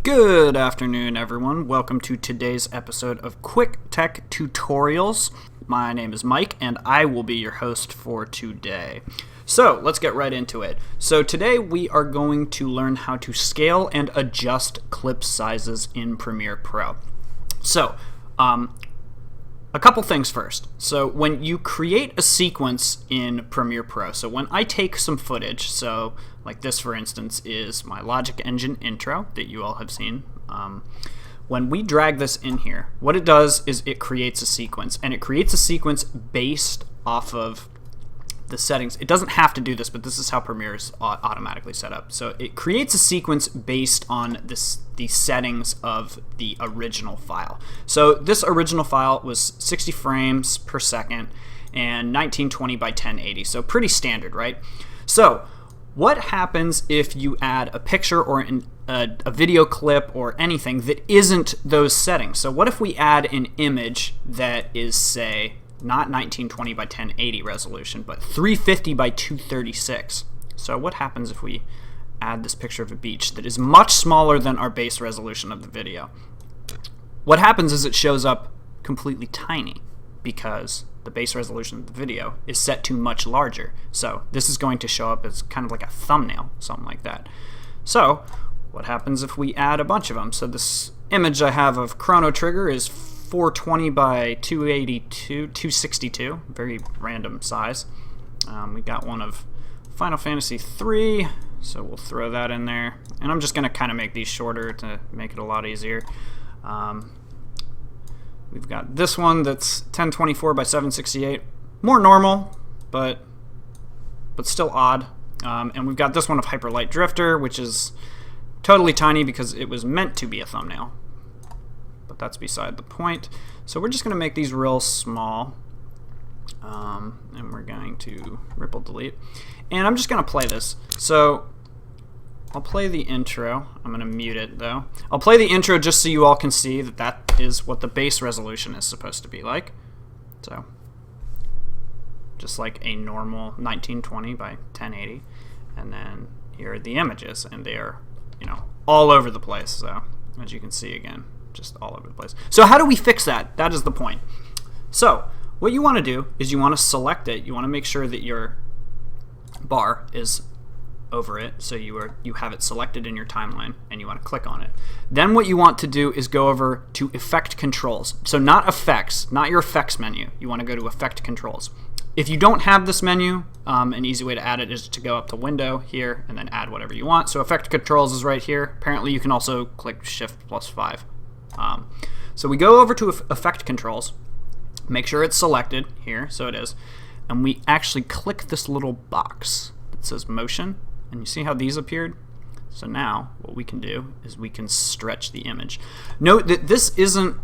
Good afternoon, everyone. Welcome to today's episode of Quick Tech Tutorials. My name is Mike, and I will be your host for today. So let's get right into it. So today we are going to learn how to scale and adjust clip sizes in Premiere Pro. So, a couple things first. So when you create a sequence in Premiere Pro, so when I take some footage, so like this for instance is my Logic Engine intro that you all have seen. When we drag this in here, what it does is it creates a sequence, and it creates a sequence based off of the settings. It doesn't have to do this, but this is how Premiere is automatically set up. So it creates a sequence based on the settings of the original file. So this original file was 60 frames per second and 1920 by 1080. So pretty standard, right? So what happens if you add a picture or a video clip or anything that isn't those settings? So what if we add an image that is, say, not 1920 by 1080 resolution, but 350 by 236. So what happens if we add this picture of a beach that is much smaller than our base resolution of the video? What happens is it shows up completely tiny because the base resolution of the video is set to much larger. So this is going to show up as kind of like a thumbnail, something like that. So what happens if we add a bunch of them? So this image I have of Chrono Trigger is 420 by 262, very random size. We got one of Final Fantasy 3, so we'll throw that in there. And I'm just going to kind of make these shorter to make it a lot easier. We've got this one that's 1024 by 768, more normal, but still odd. And we've got this one of Hyper Light Drifter, which is totally tiny because it was meant to be a thumbnail. But that's beside the point. So we're just going to make these real small, and we're going to ripple delete. And I'm just going to play this. So I'll play the intro. I'm going to mute it though. I'll play the intro just so you all can see that that is what the base resolution is supposed to be like. So just like a normal 1920 by 1080. And then here are the images, and they are, all over the place. So as you can see again, just all over the place. So how do we fix that? That is the point. So what you want to do is you want to select it. You want to make sure that your bar is over it, so you have it selected in your timeline, and you want to click on it. Then what you want to do is go over to Effect Controls. So not Effects, not your Effects menu. You want to go to Effect Controls. If you don't have this menu, an easy way to add it is to go up to Window here and then add whatever you want. So Effect Controls is right here. Apparently you can also click Shift+5. So we go over to Effect Controls, make sure it's selected here, so it is, and we actually click this little box that says Motion, and you see how these appeared? So now what we can do is we can stretch the image. Note that this isn't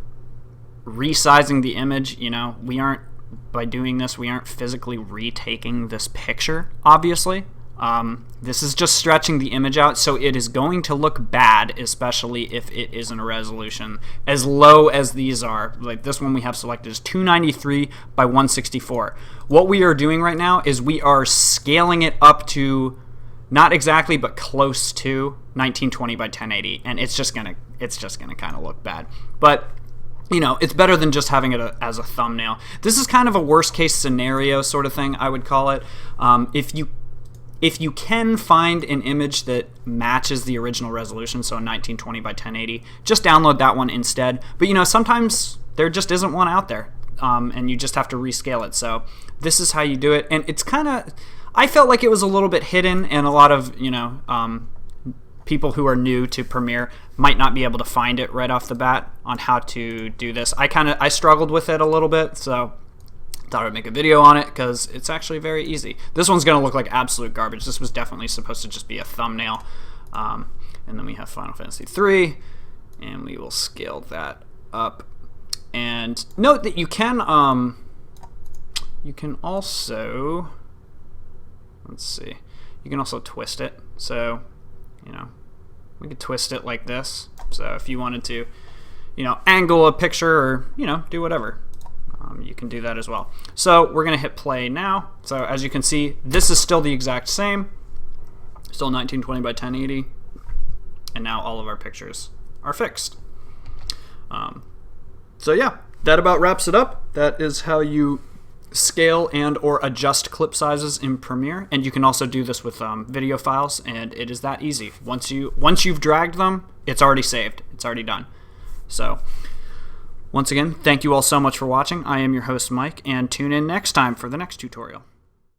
resizing the image. We aren't, by doing this, we aren't physically retaking this picture, obviously. This is just stretching the image out, so it is going to look bad, especially if it isn't a resolution as low as these are. Like this one we have selected is 293 by 164. What we are doing right now is we are scaling it up to, not exactly, but close to 1920 by 1080, and it's just gonna kind of look bad. But it's better than just having it as a thumbnail. This is kind of a worst case scenario sort of thing, I would call it. If you can find an image that matches the original resolution, so a 1920 by 1080, just download that one instead. But sometimes there just isn't one out there, and you just have to rescale it. So this is how you do it, and it's kind of, I felt like it was a little bit hidden, and a lot of people who are new to Premiere might not be able to find it right off the bat on how to do this. I struggled with it a little bit, so thought I'd make a video on it because it's actually very easy. This one's going to look like absolute garbage. This was definitely supposed to just be a thumbnail. And then we have Final Fantasy 3, and we will scale that up. And note that you can also, let's see, you can also twist it. So, we could twist it like this. So if you wanted to, angle a picture or, do whatever. You can do that as well. So we're going to hit play now. So as you can see, this is still the exact same. Still 1920 by 1080. And now all of our pictures are fixed. So yeah, that about wraps it up. That is how you scale and or adjust clip sizes in Premiere, and you can also do this with video files, and it is that easy. Once you've dragged them, it's already saved. It's already done. So once again, thank you all so much for watching. I am your host, Mike, and tune in next time for the next tutorial.